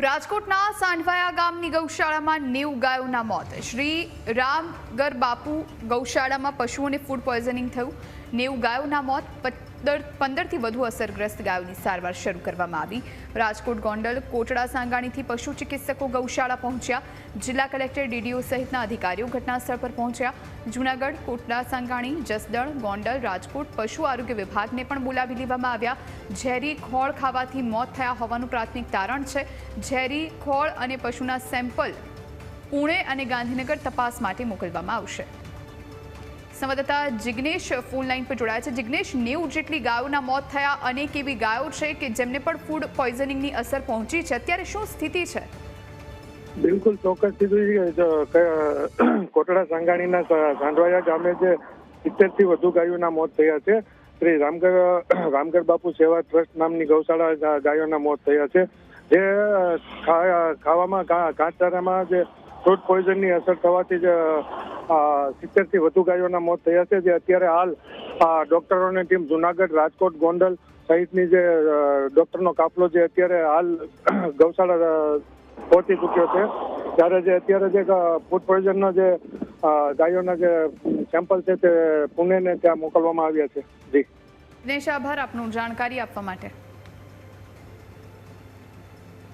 રાજકોટના સાંઢવાયા ગામની ગૌશાળામાં 90 ગાયોના મોત। શ્રી રામગર બાપુ ગૌશાળામાં પશુઓને ફૂડ પોઈઝનિંગ થયું। 90 ગાયોના મોત। 15થી વધુ અસરગ્રસ્ત ગાયોની સારવાર શરૂ કરવામાં આવી। રાજકોટ ગોંડલ કોટડા સાંગાણીથી પશુ ચિકિત્સકો ગૌશાળા પહોંચ્યા। જિલ્લા કલેક્ટર ડીડીઓ સહિતના અધિકારીઓ ઘટનાસ્થળ પર પહોંચ્યા। જૂનાગઢ કોટડા સાંગાણી જસદણ ગોંડલ રાજકોટ પશુ આરોગ્ય વિભાગને પણ બોલાવી લેવામાં આવ્યા। ઝેરી ખોળ ખાવાથી મોત થયા હોવાનું પ્રાથમિક તારણ છે। ઝેરી ખોળ અને પશુના સેમ્પલ પુણે અને ગાંધીનગર તપાસ માટે મોકલવામાં આવશે। સંવાદદાતા જિગ્નેશ ફોન લાઈન પર જોડાયા છે। જિગ્નેશ, 90 જેટલી ગાયોના મોત થયા। અનેક એવી ગાયો છે કે જેમને પણ ફૂડ પોઈઝનિંગની અસર પહોંચી છે। અત્યારે શું સ્થિતિ છે? બિલકુલ ચોક્કસ સ્થિતિ કોટડા સાંગાણીના સાંઢવાયા ગામે જે 70 થી વધુ ગાયોના મોત થયા છે। શ્રી રામગર બાપુ સેવા ટ્રસ્ટ નામની ગૌશાળા ગાયોના મોત થયા છે। જે ખાવામાં ઘાસચારામાં જે ફૂડ પોઈઝનની અસર થવાથી જ 70 થી વધુ ગાયોના મોત થયા છે। જે અત્યારે હાલ ડોક્ટરોની ટીમ જૂનાગઢ રાજકોટ ગોંડલ સહિતની જે ડોક્ટરનો કાફલો જે અત્યારે હાલ ગૌશાળા પહોંચી ચૂક્યો છે। ત્યારે જે અત્યારે જે ફૂડ પોઈઝનના જે ગાયોના જે સેમ્પલ છે તે પુણેને ત્યાં મોકલવામાં આવ્યા છે। જી દિનેશ, આભાર આપનું જાણકારી આપવા માટે।